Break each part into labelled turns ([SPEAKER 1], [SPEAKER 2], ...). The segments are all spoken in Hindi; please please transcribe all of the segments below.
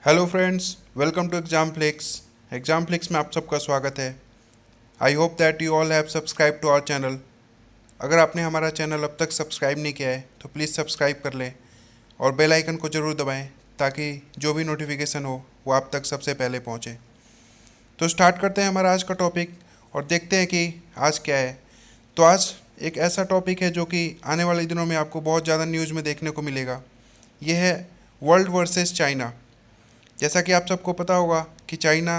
[SPEAKER 1] Hello friends, welcome to exam flix. Exam flix में आप सबका स्वागत है। I hope that you all have subscribe to our channel. अगर आपने हमारा चैनल अब तक सब्सक्राइब नहीं किया है तो प्लीज़ सब्सक्राइब कर लें और बेल आइकन को ज़रूर दबाएं ताकि जो भी नोटिफिकेशन हो वो आप तक सबसे पहले पहुंचे। तो स्टार्ट करते हैं हमारा आज का टॉपिक और देखते हैं कि आज क्या है। तो आज एक ऐसा टॉपिक है जो कि आने वाले दिनों में आपको बहुत ज़्यादा न्यूज़ में देखने को मिलेगा। ये है वर्ल्ड वर्सेस चाइना। जैसा कि आप सबको पता होगा कि चाइना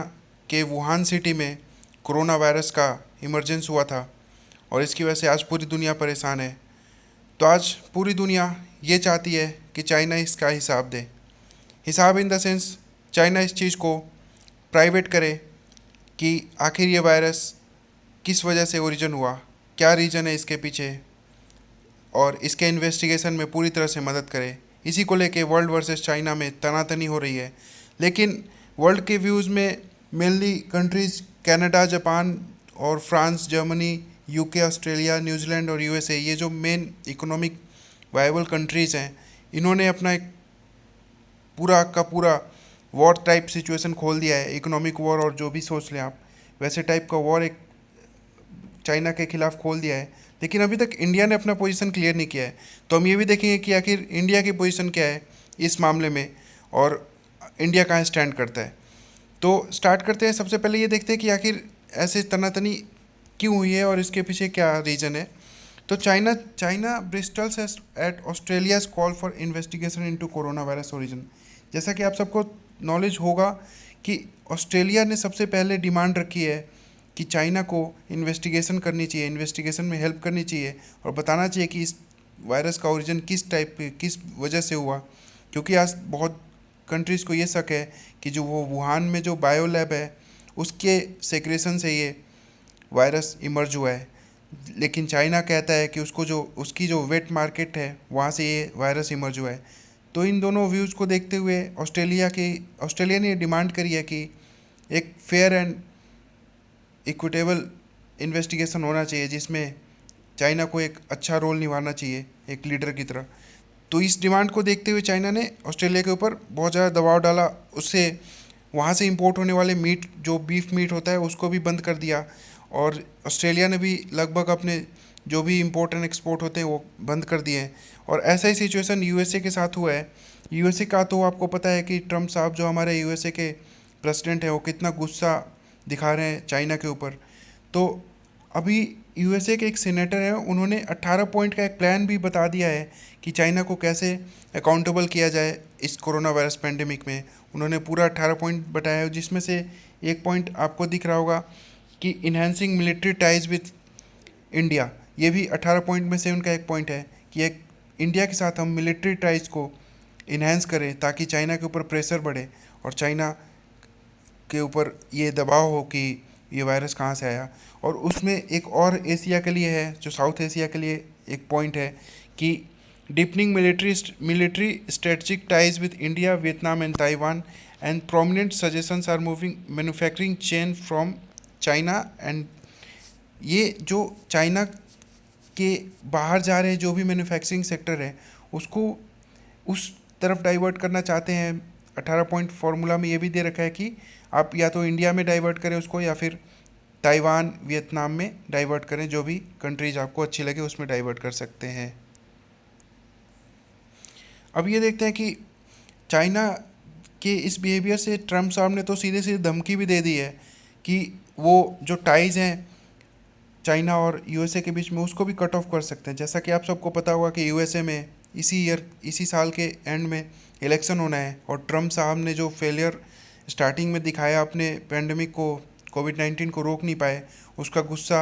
[SPEAKER 1] के वुहान सिटी में कोरोना वायरस का इमरजेंस हुआ था और इसकी वजह से आज पूरी दुनिया परेशान है। तो आज पूरी दुनिया ये चाहती है कि चाइना इसका हिसाब दे। हिसाब इन द सेंस चाइना इस चीज़ को प्राइवेट करे कि आखिर ये वायरस किस वजह से ओरिजिन हुआ, क्या रीज़न है इसके पीछे, और इसके इन्वेस्टिगेशन में पूरी तरह से मदद करे। इसी को लेके वर्ल्ड वर्सेस चाइना में तनातनी हो रही है। लेकिन वर्ल्ड के व्यूज़ में मेनली कंट्रीज़ कनाडा, जापान और France, Germany, UK, Australia, New Zealand और यूएसए, ये जो मेन इकोनॉमिक वायबल कंट्रीज़ हैं, इन्होंने अपना एक पूरा का पूरा वॉर टाइप सिचुएशन खोल दिया है। इकोनॉमिक वॉर, और जो भी सोच लें आप, वैसे टाइप का वॉर एक चाइना के खिलाफ खोल दिया है। लेकिन अभी तक इंडिया ने अपना पोजीशन क्लियर नहीं किया है। तो हम ये भी देखेंगे कि आखिर इंडिया की पोजीशन क्या है इस मामले में और इंडिया कहाँ स्टैंड करता है। तो स्टार्ट करते हैं। सबसे पहले ये देखते हैं कि आखिर ऐसे तनातनी क्यों हुई है और इसके पीछे क्या रीज़न है। तो China bristles at Australia's call for investigation into corona virus origin. जैसा कि आप सबको नॉलेज होगा कि ऑस्ट्रेलिया ने सबसे पहले डिमांड रखी है कि चाइना को इन्वेस्टिगेशन करनी चाहिए, इन्वेस्टिगेशन में हेल्प करनी चाहिए और बताना चाहिए कि इस वायरस का ओरिजिन किस टाइप किस वजह से हुआ। क्योंकि आज बहुत कंट्रीज़ को ये शक है कि जो वो वुहान में जो बायो लैब है उसके सेक्रेशन से ये वायरस इमर्ज हुआ है। लेकिन चाइना कहता है कि उसकी जो वेट मार्केट है वहाँ से ये वायरस इमर्ज हुआ है। तो इन दोनों व्यूज़ को देखते हुए ऑस्ट्रेलिया ने डिमांड करी है कि एक फेयर एंड इक्विटेबल इन्वेस्टिगेशन होना चाहिए जिसमें चाइना को एक अच्छा रोल निभाना चाहिए एक लीडर की तरह। तो इस डिमांड को देखते हुए चाइना ने ऑस्ट्रेलिया के ऊपर बहुत ज़्यादा दबाव डाला। उससे वहाँ से इंपोर्ट होने वाले मीट, जो बीफ मीट होता है, उसको भी बंद कर दिया। और ऑस्ट्रेलिया ने भी लगभग अपने जो भी इंपोर्ट एंड एक्सपोर्ट होते हैं वो बंद कर दिए हैं। और ऐसा ही सिचुएशन यूएसए के साथ हुआ है। यूएसए का तो आपको पता है कि ट्रम्प साहब जो हमारे यूएसए के प्रेसिडेंट हैं वो कितना गुस्सा दिखा रहे हैं चाइना के ऊपर। तो अभी यूएसए के एक सीनेटर हैं, उन्होंने 18 पॉइंट का एक प्लान भी बता दिया है कि चाइना को कैसे अकाउंटेबल किया जाए इस कोरोना वायरस पेंडेमिक में। उन्होंने पूरा 18 पॉइंट बताया है, जिसमें से एक पॉइंट आपको दिख रहा होगा कि enhancing military ties with India. ये भी 18 पॉइंट में से उनका एक पॉइंट है कि एक इंडिया के साथ हम मिलिट्री टाइज को इन्हेंस करें ताकि चाइना के ऊपर प्रेशर बढ़े और चाइना के ऊपर ये दबाव हो कि ये वायरस कहाँ से आया। और उसमें एक और एशिया के लिए है, जो साउथ एशिया के लिए एक पॉइंट है कि deepening military strategic ties with India, Vietnam and Taiwan and prominent suggestions are moving manufacturing chain from China and. ये जो चाइना के बाहर जा रहे जो भी मैन्युफैक्चरिंग सेक्टर है उसको उस तरफ डाइवर्ट करना चाहते हैं। 18 पॉइंट फार्मूला में ये भी दे रखा है कि आप या तो इंडिया में डाइवर्ट करें उसको या फिर ताइवान, वियतनाम में डाइवर्ट करें। जो भी कंट्रीज आपको अच्छी लगे उसमें डाइवर्ट कर सकते हैं। अब ये देखते हैं कि चाइना के इस बिहेवियर से ट्रम्प साहब ने तो सीधे सीधे धमकी भी दे दी है कि वो जो टाइज़ हैं चाइना और यूएसए के बीच में उसको भी कट ऑफ कर सकते हैं। जैसा कि आप सबको पता होगा कि यूएसए में इसी साल के एंड में इलेक्शन होना है और ट्रम्प साहब ने जो फेलियर स्टार्टिंग में दिखाया, अपने पेंडेमिक को, कोविड-19 को रोक नहीं पाए, उसका गुस्सा,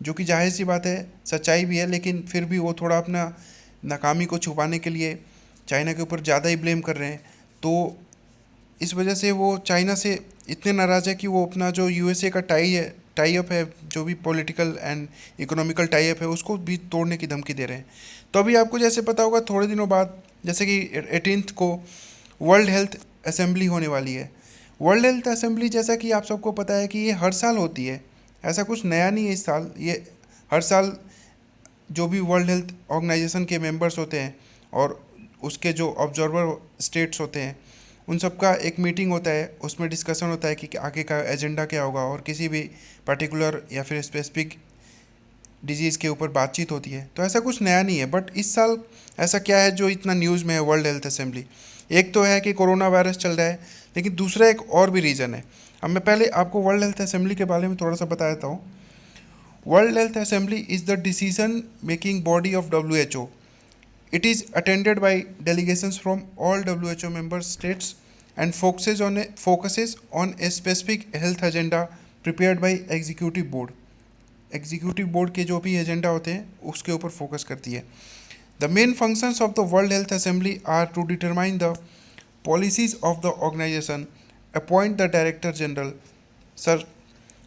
[SPEAKER 1] जो कि जाहिर सी बात है सच्चाई भी है, लेकिन फिर भी वो थोड़ा अपना नाकामी को छुपाने के लिए चाइना के ऊपर ज़्यादा ही ब्लेम कर रहे हैं। तो इस वजह से वो चाइना से इतने नाराज़ है कि वो अपना जो यूएसए का टाई अप है, जो भी political and economical tie up है, उसको भी तोड़ने की धमकी दे रहे हैं। तो अभी आपको जैसे पता होगा थोड़े दिनों बाद, जैसे कि 18 को वर्ल्ड हेल्थ असेंबली होने वाली है। वर्ल्ड हेल्थ असेंबली, जैसा कि आप सबको पता है कि ये हर साल होती है, ऐसा कुछ नया नहीं है इस साल। ये हर साल जो भी वर्ल्ड हेल्थ ऑर्गेनाइजेशन के मेंबर्स होते हैं और उसके जो ऑब्जर्वर स्टेट्स होते हैं उन सब का एक मीटिंग होता है, उसमें डिस्कशन होता है कि आगे का एजेंडा क्या होगा, और किसी भी पर्टिकुलर या फिर स्पेसिफिक डिजीज़ के ऊपर बातचीत होती है। तो ऐसा कुछ नया नहीं है, बट इस साल ऐसा क्या है जो इतना न्यूज़ में है वर्ल्ड हेल्थ असेंबली? एक तो है कि कोरोना वायरस चल रहा है, लेकिन दूसरा एक और भी रीज़न है। अब मैं पहले आपको वर्ल्ड हेल्थ असेंबली के बारे में थोड़ा सा बता देता हूँ। World Health assembly is the decision making body of WHO. It is attended by delegations from all WHO member states and focuses on a specific health agenda prepared by executive board. Executive board के जो भी एजेंडा होते हैं उसके ऊपर फोकस करती है। The main functions of the World Health Assembly are to determine the policies of the organisation, appoint the director general, sir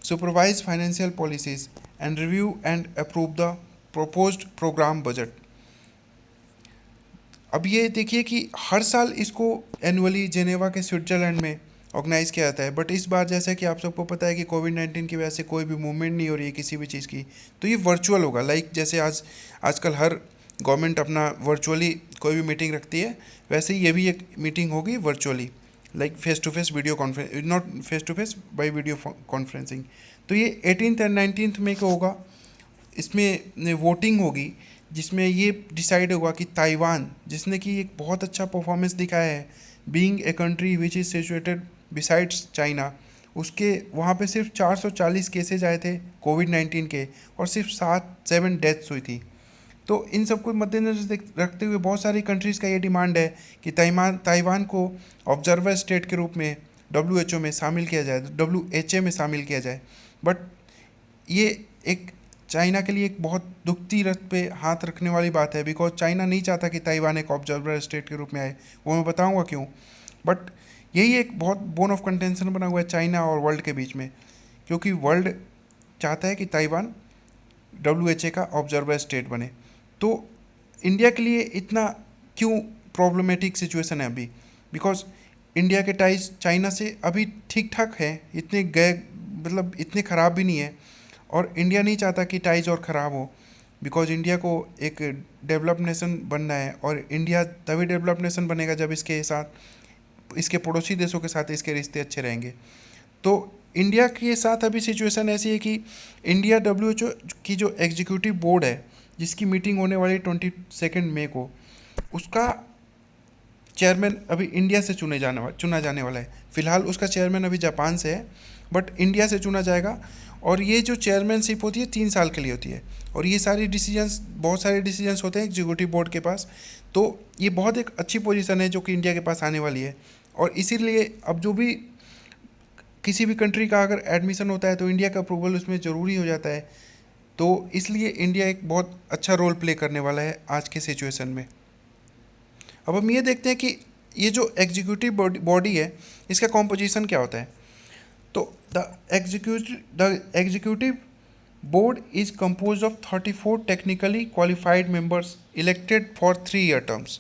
[SPEAKER 1] supervise financial policies and review and approve the proposed programme budget. अब ये देखिए कि हर साल इसको एनुअली जेनेवा के स्विट्ज़रलैंड में ऑर्गेनाइज़ किया जाता है, बट इस बार जैसा कि आप सबको पता है कि कोविड-19 की वजह से कोई भी मूवमेंट नहीं हो रही है किसी भी चीज़ की, तो ये वर्चुअल होगा। जैसे आजकल हर गवर्नमेंट अपना वर्चुअली कोई भी मीटिंग रखती है, वैसे ही ये भी एक मीटिंग होगी virtually, face to face video conference, not face to face, by video conferencing. तो ये 18th और 19th मई को होगा। इसमें वोटिंग होगी जिसमें ये डिसाइड होगा कि ताइवान, जिसने कि एक बहुत अच्छा परफॉर्मेंस दिखाया है, being a country which is situated besides China, उसके वहाँ पे सिर्फ 440 केसेज आए थे कोविड-19 के, और सिर्फ 7 डेथ्स हुई थी। तो इन सबको मद्देनजर रखते हुए बहुत सारी कंट्रीज़ का ये डिमांड है कि ताइवान को ऑब्जर्वर स्टेट के रूप में WHO में शामिल किया जाए, WHA में शामिल किया जाए। बट ये एक चाइना के लिए एक बहुत दुखती रथ पे हाथ रखने वाली बात है, बिकॉज चाइना नहीं चाहता कि ताइवान एक ऑब्जर्वर स्टेट के रूप में आए। वो मैं बताऊंगा क्यों। बट यही एक बहुत बोन ऑफ कंटेंशन बना हुआ है चाइना और वर्ल्ड के बीच में, क्योंकि वर्ल्ड चाहता है कि ताइवान WHA का ऑब्जर्वर स्टेट बने। तो इंडिया के लिए इतना क्यों प्रॉब्लमेटिक सिचुएशन है अभी? बिकॉज इंडिया के टाइज चाइना से अभी ठीक ठाक है, इतने ख़राब भी नहीं है, और इंडिया नहीं चाहता कि टाइज और ख़राब हो, बिकॉज इंडिया को एक डेवलप नेशन बनना है, और इंडिया तभी डेवलप नेशन बनेगा जब इसके पड़ोसी देशों के साथ इसके रिश्ते अच्छे रहेंगे। तो इंडिया के साथ अभी सिचुएशन ऐसी है कि इंडिया WHO की जो एग्जीक्यूटिव बोर्ड है, जिसकी मीटिंग होने वाली 22 मई को, उसका चेयरमैन अभी इंडिया से चुना जाने वाला है। फ़िलहाल उसका चेयरमैन अभी जापान से है, बट इंडिया से चुना जाएगा। और ये जो चेयरमैनशिप होती है 3 साल के लिए होती है, और ये बहुत सारे डिसीजंस होते हैं एग्जीक्यूटिव बोर्ड के पास। तो ये बहुत एक अच्छी पोजीशन है जो कि इंडिया के पास आने वाली है, और इसीलिए अब जो भी किसी भी कंट्री का अगर एडमिशन होता है तो इंडिया का अप्रूवल उसमें ज़रूरी हो जाता है। तो इसलिए इंडिया एक बहुत अच्छा रोल प्ले करने वाला है आज के सिचुएशन में। अब हम ये देखते हैं कि ये जो एग्जीक्यूटिव बॉडी है, इसका कॉम्पोजिशन क्या होता है। तो the executive board is compose of 34 technically qualified members elected for 3-year terms.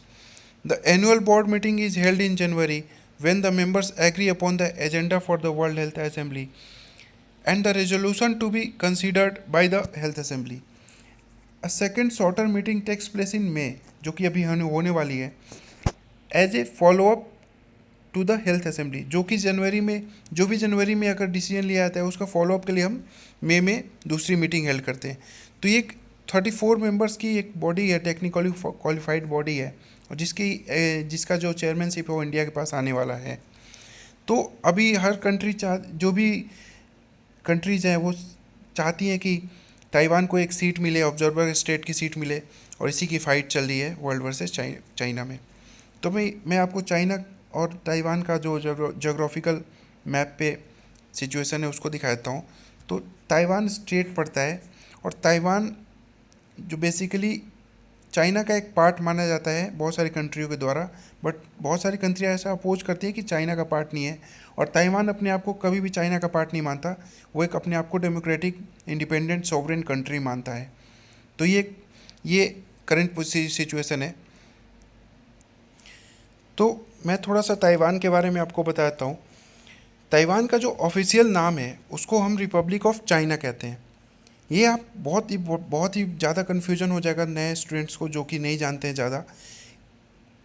[SPEAKER 1] The annual board meeting is held in January when the members agree upon the agenda for the World Health Assembly and the resolution to be considered by the Health Assembly. A second shorter meeting takes place in May, जो कि अभी होने वाली है, as a follow up to the Health Assembly, जो कि जनवरी में अगर डिसीजन लिया जाता है उसका फॉलोअप के लिए हम मई में दूसरी मीटिंग हेल्ड करते हैं। तो ये 34 मेंबर्स की एक बॉडी है, टेक्निकली क्वालिफाइड बॉडी है, और जिसका जो चेयरमैनशिप है वो इंडिया के पास आने वाला है। तो अभी हर जो भी कंट्रीज़ हैं वो चाहती हैं कि ताइवान को एक सीट मिले, ऑब्जर्वर स्टेट की सीट मिले, और इसी की फ़ाइट चल रही है वर्ल्ड वर्सेस चाइना में। तो मैं आपको चाइना और ताइवान का जो जोग्राफिकल मैप पे सिचुएशन है उसको दिखा देता हूँ। तो ताइवान स्टेट पड़ता है, और ताइवान जो बेसिकली चाइना का एक पार्ट माना जाता है बहुत सारी कंट्रियों के द्वारा, बट बहुत सारी कंट्रियाँ ऐसा अपोज करती हैं कि चाइना का पार्ट नहीं है, और ताइवान अपने आप को कभी भी चाइना का पार्ट नहीं मानता। वो एक अपने आप को डेमोक्रेटिक इंडिपेंडेंट सॉवरेन कंट्री मानता है। तो ये करंट सिचुएशन है। तो मैं थोड़ा सा ताइवान के बारे में आपको बताता हूँ। ताइवान का जो ऑफिशियल नाम है उसको हम रिपब्लिक ऑफ चाइना कहते हैं। ये आप बहुत ही ज़्यादा कन्फ्यूजन हो जाएगा नए स्टूडेंट्स को जो कि नहीं जानते हैं ज़्यादा।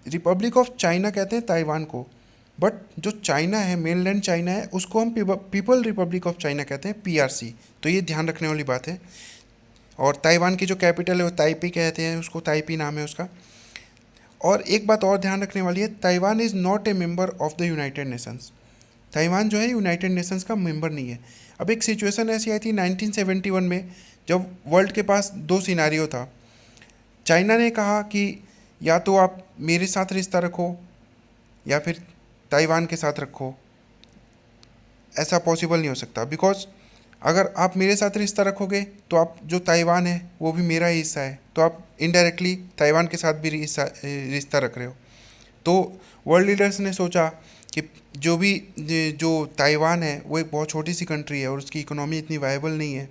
[SPEAKER 1] रिपब्लिक ऑफ चाइना कहते हैं ताइवान को, बट जो चाइना है, मेनलैंड चाइना है, उसको हम पीपल रिपब्लिक ऑफ चाइना कहते हैं, पीआरसी। तो ये ध्यान रखने वाली बात है। और ताइवान की जो कैपिटल है वो ताइपी कहते हैं उसको, ताइपी नाम है उसका। और एक बात और ध्यान रखने वाली है, Taiwan is not a member of the United Nations. Taiwan जो है यूनाइटेड नेशंस का मेंबर नहीं है। अब एक सिचुएशन ऐसी आई थी 1971 में, जब वर्ल्ड के पास दो सिनारियो था। चाइना ने कहा कि या तो आप मेरे साथ रिश्ता रखो या फिर ताइवान के साथ रखो। ऐसा पॉसिबल नहीं हो सकता, बिकॉज अगर आप मेरे साथ रिश्ता रखोगे तो आप जो ताइवान है वो भी मेरा ही हिस्सा है, तो आप इनडायरेक्टली ताइवान के साथ भी रिश्ता रख रहे हो। तो वर्ल्ड लीडर्स ने सोचा कि जो ताइवान है वो एक बहुत छोटी सी कंट्री है और उसकी इकोनॉमी इतनी वायबल नहीं है,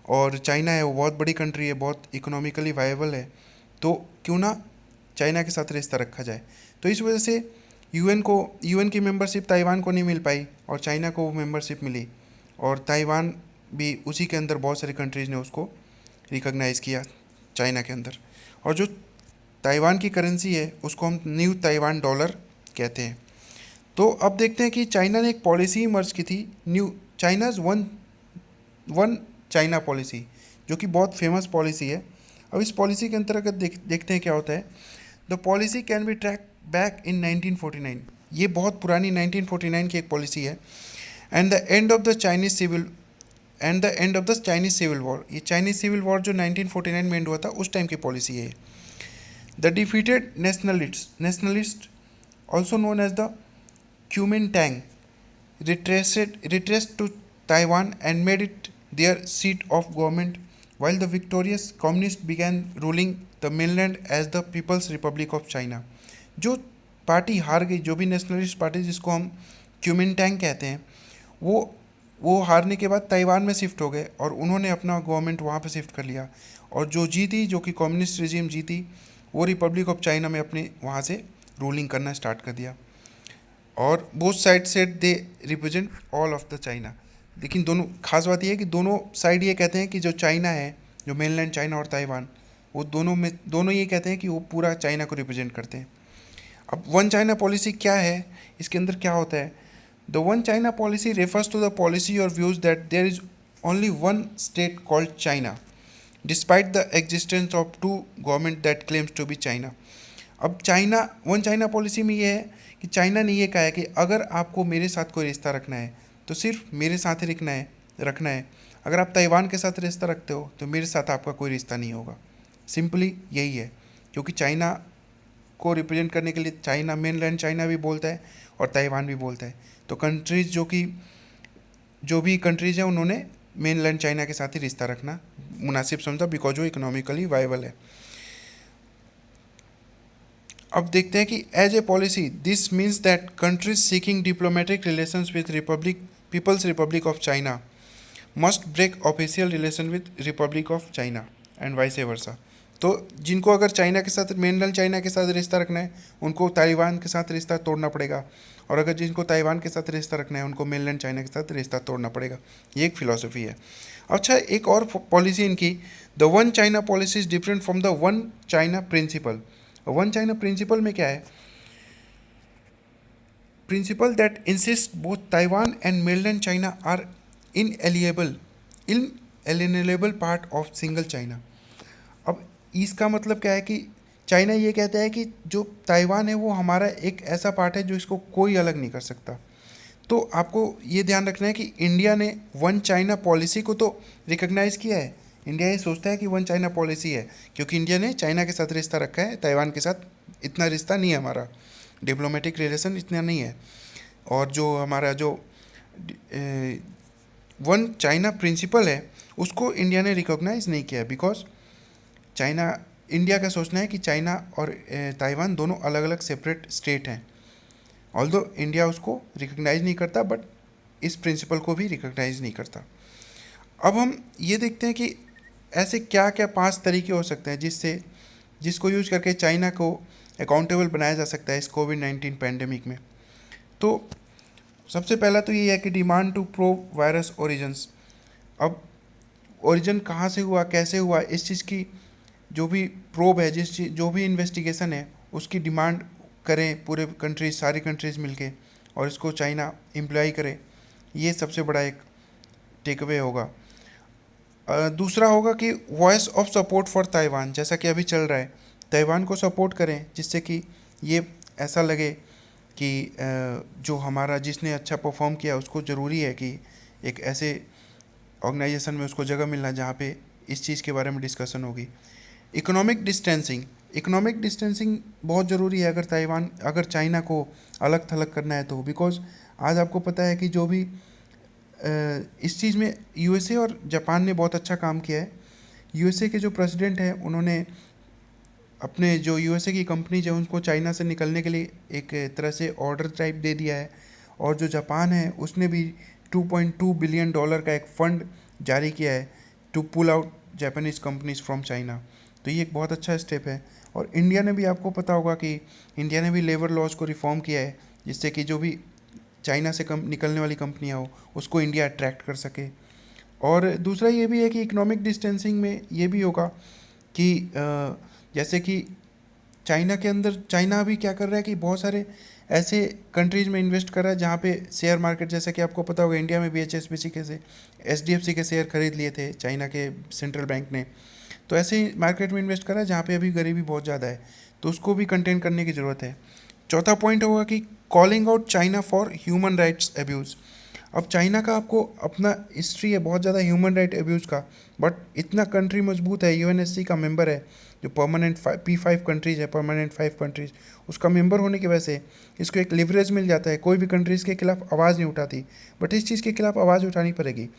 [SPEAKER 1] और चाइना है वो बहुत बड़ी कंट्री है, बहुत इकोनॉमिकली वायबल है, तो क्यों ना चाइना के साथ रिश्ता रखा जाए। तो इस वजह से यूएन की मेंबरशिप ताइवान को नहीं मिल पाई और चाइना को वो मेंबरशिप मिली, और ताइवान भी उसी के अंदर बहुत सारी कंट्रीज़ ने उसको रिकॉग्नाइज़ किया चाइना के अंदर। और जो ताइवान की करेंसी है उसको हम न्यू ताइवान डॉलर कहते हैं। तो अब देखते हैं कि चाइना ने एक पॉलिसी मर्ज की थी, new China's one one China policy, जो कि बहुत फेमस पॉलिसी है। अब इस पॉलिसी के अंतर्गत देखते हैं क्या होता है। The policy can be track back in 1949। ये बहुत पुरानी 1949 की एक पॉलिसी है। And the end of the Chinese civil war. ये चाइनीज सिविल वॉर जो 1949 में एंड हुआ था उस टाइम की पॉलिसी है। The defeated nationalist also known as the Kuomintang retraced to Taiwan and made it their seat of government, while the victorious communists began ruling the mainland as the People's Republic of China। जो पार्टी हार गई, जो भी नेशनलिस्ट पार्टी जिसको हम क्यूमिनटैंग कहते हैं, वो हारने के बाद ताइवान में शिफ्ट हो गए और उन्होंने अपना गवर्नमेंट वहाँ पे शिफ्ट कर लिया। और जो जीती, जो कि कम्युनिस्ट रिजीम जीती, वो रिपब्लिक ऑफ चाइना में अपने वहाँ से रूलिंग करना स्टार्ट कर दिया। और both side said they represent all of the China. लेकिन दोनों, खास बात यह है कि दोनों साइड ये कहते हैं कि जो चाइना है, जो मेनलैंड चाइना और ताइवान, वो दोनों ये कहते हैं कि वो पूरा चाइना को रिप्रेजेंट करते हैं। अब वन चाइना पॉलिसी क्या है, इसके अंदर क्या होता है। The one China policy refers to the policy और views that there is only one state called China despite the existence of two government that claims to be China. अब वन चाइना पॉलिसी में ये है कि चाइना ने ये कहा है कि अगर आपको मेरे साथ कोई रिश्ता रखना है तो सिर्फ मेरे साथ ही रखना है। अगर आप ताइवान के साथ रिश्ता रखते हो तो मेरे साथ आपका कोई रिश्ता नहीं होगा। सिंपली यही है, क्योंकि चाइना को रिप्रेजेंट करने के लिए चाइना, मेनलैंड चाइना भी बोलता है और ताइवान भी बोलता है। तो कंट्रीज़ जो भी कंट्रीज़ हैं उन्होंने मेनलैंड चाइना के साथ ही रिश्ता रखना मुनासिब समझा, बिकॉज वो इकोनॉमिकली वायबल है। अब देखते हैं कि as a policy this means that countries seeking diplomatic relations with People's Republic of China must break official relation with Republic of China and vice versa. तो जिनको अगर चाइना के साथ, मेनलैंड चाइना के साथ रिश्ता रखना है, उनको ताइवान के साथ रिश्ता तोड़ना पड़ेगा, और अगर जिनको ताइवान के साथ रिश्ता रखना है उनको मेनलैंड चाइना के साथ रिश्ता तोड़ना पड़ेगा। ये एक फिलॉसफी है। अच्छा, एक और पॉलिसी इनकी, the one China policy is different from the one China principle. One China principle में क्या है, principle that insist both Taiwan and mainland China are inalienable part of single China. अब इसका मतलब क्या है कि चाइना ये कहता है कि जो ताइवान है वो हमारा एक ऐसा पार्ट है जो इसको कोई अलग नहीं कर सकता। तो आपको ये ध्यान रखना है कि इंडिया ने वन चाइना पॉलिसी को तो रिकग्नाइज़ किया है। इंडिया ये सोचता है कि वन चाइना पॉलिसी है, क्योंकि इंडिया ने चाइना के साथ रिश्ता रखा है, ताइवान के साथ इतना रिश्ता नहीं है, हमारा डिप्लोमेटिक रिलेशन इतना नहीं है। और जो हमारा जो वन चाइना प्रिंसिपल है उसको इंडिया ने रिकॉग्नाइज़ नहीं किया, बिकॉज इंडिया का सोचना है कि चाइना और ताइवान दोनों अलग अलग सेपरेट स्टेट हैं। ऑल्दो इंडिया उसको रिकॉग्नाइज़ नहीं करता, बट इस प्रिंसिपल को भी रिकॉग्नाइज़ नहीं करता। अब हम ये देखते हैं कि ऐसे क्या क्या 5 तरीके हो सकते हैं जिसको यूज करके चाइना को अकाउंटेबल बनाया जा सकता है इस कोविड-19 पैंडेमिक में। तो सबसे पहला तो ये है कि demand to prove virus origins. अब ओरिजिन कहाँ से हुआ, कैसे हुआ, इस चीज़ की जो भी प्रोब है, जो भी इन्वेस्टिगेशन है, उसकी डिमांड करें पूरे सारी कंट्रीज़ मिलके, और इसको चाइना इम्प्लाई करे। ये सबसे बड़ा एक टेक अवे होगा। दूसरा होगा कि voice of support for Taiwan, जैसा कि अभी चल रहा है, ताइवान को सपोर्ट करें जिससे कि ये ऐसा लगे कि जो हमारा जिसने अच्छा परफॉर्म किया उसको ज़रूरी है कि एक ऐसे ऑर्गेनाइजेशन में उसको जगह मिलना जहाँ पे इस चीज़ के बारे में डिस्कशन होगी। इकोनॉमिक डिस्टेंसिंग बहुत ज़रूरी है अगर चाइना को अलग थलग करना है तो, बिकॉज आज आपको पता है कि जो भी इस चीज़ में यूएसए और जापान ने बहुत अच्छा काम किया है। यूएसए के जो प्रेसिडेंट हैं उन्होंने अपने जो यूएसए की कंपनीज है उनको चाइना से निकलने के लिए एक तरह से ऑर्डर टाइप दे दिया है, और जो जापान है उसने भी $2.2 बिलियन का एक फ़ंड जारी किया है to pull out Japanese companies from China. तो ये एक बहुत अच्छा स्टेप है। और इंडिया ने भी, आपको पता होगा कि इंडिया ने भी लेबर लॉज को रिफॉर्म किया है जिससे कि जो भी चाइना से निकलने वाली कंपनियाँ हो उसको इंडिया अट्रैक्ट कर सके। और दूसरा ये भी है कि इकोनॉमिक डिस्टेंसिंग में ये भी होगा कि जैसे कि चाइना के अंदर, चाइना अभी क्या कर रहा है कि बहुत सारे ऐसे कंट्रीज़ में इन्वेस्ट कर रहा है जहाँ पे शेयर मार्केट, जैसे कि आपको पता होगा इंडिया में भी HSBC के से HDFC के शेयर खरीद लिए थे चाइना के सेंट्रल बैंक ने। तो ऐसे ही मार्केट में इन्वेस्ट कर रहा है जहाँ पे अभी गरीबी बहुत ज़्यादा है, तो उसको भी कंटेन करने की ज़रूरत है। चौथा पॉइंट होगा कि calling out China for human rights abuse. अब चाइना का आपको अपना हिस्ट्री है बहुत ज़्यादा ह्यूमन राइट अब्यूज़ का, बट इतना कंट्री मजबूत है, UNSC का मेंबर है, जो परमानेंट P5 कंट्रीज़ है, परमानेंट 5 कंट्रीज़, उसका मेंबर होने की वजह से इसको एक लिवरेज मिल जाता है। कोई भी कंट्रीज़ के खिलाफ आवाज़ नहीं उठाती, बट इस चीज़ के खिलाफ आवाज़ उठानी पड़ेगी।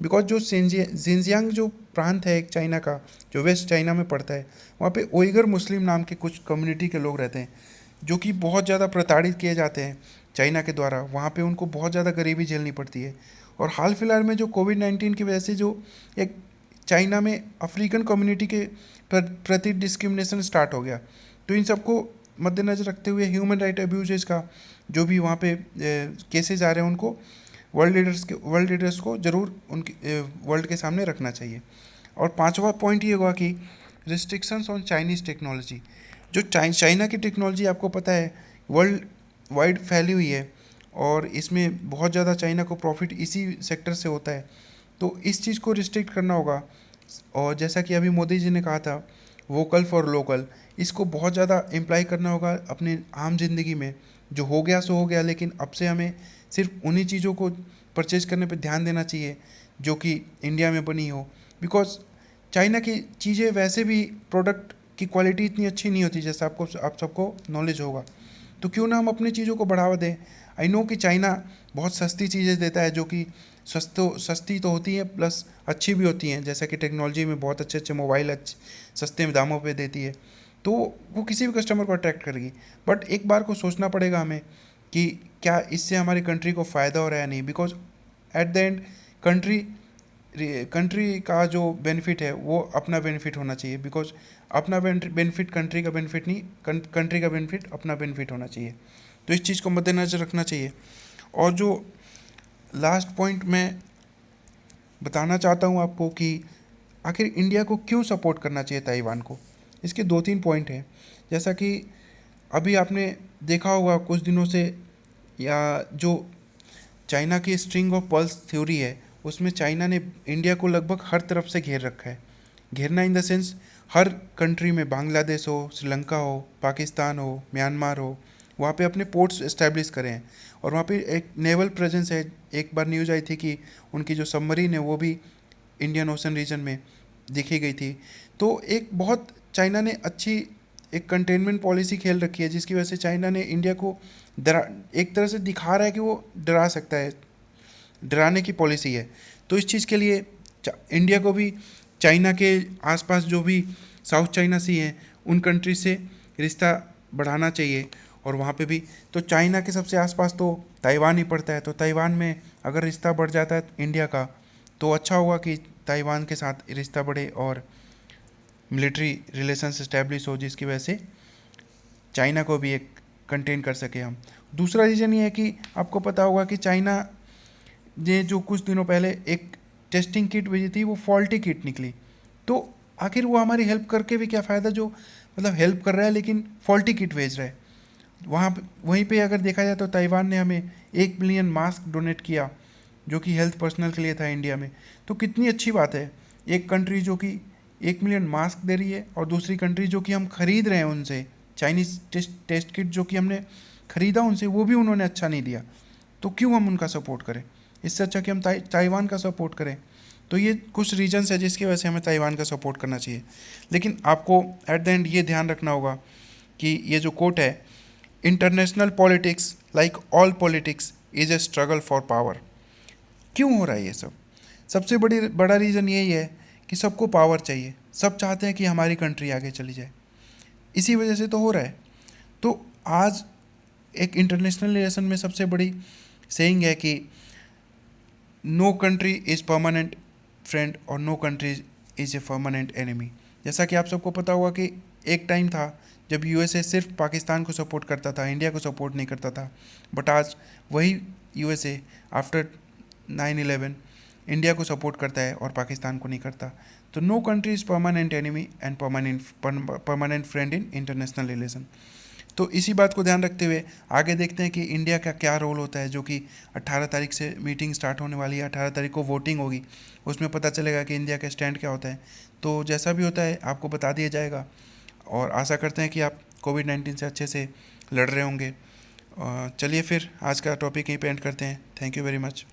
[SPEAKER 1] बिकॉज जो जिनजियांग जो प्रांत है एक चाइना का, जो वेस्ट चाइना में पड़ता है, वहाँ पे उइगर मुस्लिम नाम के कुछ कम्युनिटी के लोग रहते हैं जो कि बहुत ज़्यादा प्रताड़ित किए जाते हैं चाइना के द्वारा। वहाँ पे उनको बहुत ज़्यादा गरीबी झेलनी पड़ती है। और हाल फिलहाल में जो कोविड-19 की वजह से जो एक चाइना में अफ्रीकन कम्युनिटी के प्रति डिस्क्रिमिनेशन स्टार्ट हो गया, तो इन सबको मद्देनज़र रखते हुए ह्यूमन राइट अब्यूजेस का जो भी वहाँ पे केसेस आ रहे हैं उनको वर्ल्ड लीडर्स को ज़रूर उनकी वर्ल्ड के सामने रखना चाहिए। और पांचवा पॉइंट ये हुआ कि रिस्ट्रिक्शंस ऑन चाइनीज़ टेक्नोलॉजी। जो चाइना की टेक्नोलॉजी आपको पता है वर्ल्ड वाइड फैली हुई है, और इसमें बहुत ज़्यादा चाइना को प्रॉफिट इसी सेक्टर से होता है, तो इस चीज़ को रिस्ट्रिक्ट करना होगा। और जैसा कि अभी मोदी जी ने कहा था वोकल फॉर लोकल, इसको बहुत ज़्यादा इम्प्लाई करना होगा अपने आम जिंदगी में। जो हो गया सो हो गया, लेकिन अब से हमें सिर्फ उन्हीं चीज़ों को परचेज करने पे ध्यान देना चाहिए जो कि इंडिया में बनी हो। बिकॉज चाइना की चीज़ें वैसे भी प्रोडक्ट की क्वालिटी इतनी अच्छी नहीं होती, जैसा आप सबको नॉलेज होगा। तो क्यों ना हम अपनी चीज़ों को बढ़ावा दें। आई नो कि चाइना बहुत सस्ती चीज़ें देता है जो कि सस्ती तो होती है प्लस अच्छी भी होती हैं, जैसा कि टेक्नोलॉजी में बहुत अच्छे अच्छे मोबाइल सस्ते दामों पे देती है, तो वो किसी भी कस्टमर को अट्रैक्ट करेगी। बट एक बार को सोचना पड़ेगा हमें कि क्या इससे हमारी कंट्री को फ़ायदा हो रहा है, नहीं। Because at the end country का जो बेनिफिट है वो अपना बेनिफिट होना चाहिए। बिकॉज अपना बेनिफिट कंट्री का बेनिफिट नहीं, कंट्री का बेनिफिट अपना बेनिफिट होना चाहिए। तो इस चीज़ को मद्देनज़र रखना चाहिए। और जो लास्ट पॉइंट मैं बताना चाहता हूँ आपको कि आखिर इंडिया को क्यों सपोर्ट करना चाहिए ताइवान को, इसके 2-3 पॉइंट हैं। जैसा कि अभी आपने देखा होगा कुछ दिनों से, या जो चाइना की स्ट्रिंग ऑफ पर्ल्स थ्योरी है उसमें चाइना ने इंडिया को लगभग हर तरफ से घेर रखा है। घेरना इन द सेंस हर कंट्री में, बांग्लादेश हो, श्रीलंका हो, पाकिस्तान हो, म्यांमार हो, वहाँ पे अपने पोर्ट्स इस्टेब्लिश करे हैं। और वहाँ पे एक नेवल प्रेजेंस है। एक बार न्यूज़ आई थी कि उनकी जो सबमरीन है वो भी इंडियन ओशन रीजन में देखी गई थी। तो एक बहुत चाइना ने अच्छी एक कंटेनमेंट पॉलिसी खेल रखी है, जिसकी वजह से चाइना ने इंडिया को एक तरह से दिखा रहा है कि वो डरा सकता है, डराने की पॉलिसी है। तो इस चीज़ के लिए इंडिया को भी चाइना के आसपास जो भी साउथ चाइना सी हैं उन कंट्री से रिश्ता बढ़ाना चाहिए। और वहाँ पे भी तो चाइना के सबसे आसपास तो ताइवान ही पड़ता है, तो ताइवान में अगर रिश्ता बढ़ जाता है इंडिया का तो अच्छा होगा कि ताइवान के साथ रिश्ता बढ़े और मिलिट्री रिलेशंस इस्टेब्लिश हो, जिसकी वजह से चाइना को भी एक कंटेन कर सके हम। दूसरा रीज़न ये है कि आपको पता होगा कि चाइना ने जो कुछ दिनों पहले एक टेस्टिंग किट भेजी थी वो फॉल्टी किट निकली। तो आखिर वो हमारी हेल्प करके भी क्या फ़ायदा, जो मतलब हेल्प कर रहा है लेकिन फॉल्टी किट भेज रहा है। वहीं पे अगर देखा जाए तो ताइवान ने हमें 1 मिलियन मास्क डोनेट किया, जो कि हेल्थ पर्सनल के लिए था इंडिया में। तो कितनी अच्छी बात है, एक कंट्री जो कि 1 मिलियन मास्क दे रही है, और दूसरी कंट्री जो कि हम खरीद रहे हैं उनसे चाइनीज़ टेस्ट किट जो कि हमने खरीदा उनसे, वो भी उन्होंने अच्छा नहीं दिया। तो क्यों हम उनका सपोर्ट करें? इससे अच्छा कि हम ताइवान का सपोर्ट करें। तो ये कुछ रीजंस है जिसकी वजह से हमें ताइवान का सपोर्ट करना चाहिए। लेकिन आपको एट द एंड ये ध्यान रखना होगा कि ये जो कोट है, international politics like all politics is a struggle for power. क्यों हो रहा है ये सब? सबसे बड़ा रीज़न यही है कि सबको पावर चाहिए, सब चाहते हैं कि हमारी कंट्री आगे चली जाए, इसी वजह से तो हो रहा है। तो आज एक इंटरनेशनल रिलेशन में सबसे बड़ी सेइंग है कि no country is permanent friend और no country is a permanent enemy. जैसा कि आप सबको पता होगा कि एक टाइम था जब यूएसए सिर्फ पाकिस्तान को सपोर्ट करता था, इंडिया को सपोर्ट नहीं करता था। बट आज वही यूएसए आफ्टर 9/11 इंडिया को सपोर्ट करता है और पाकिस्तान को नहीं करता। तो no country is permanent enemy and permanent friend in international relation. तो इसी बात को ध्यान रखते हुए आगे देखते हैं कि इंडिया का क्या रोल होता है, जो कि 18 तारीख से मीटिंग स्टार्ट होने वाली है। 18 तारीख को वोटिंग होगी, उसमें पता चलेगा कि इंडिया का स्टैंड क्या होता है। तो जैसा भी होता है आपको बता दिया जाएगा, और आशा करते हैं कि आप कोविड-19 से अच्छे से लड़ रहे होंगे। चलिए फिर आज का टॉपिक यहीं पे एंड करते हैं। Thank you very much,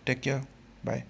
[SPEAKER 1] take care, bye.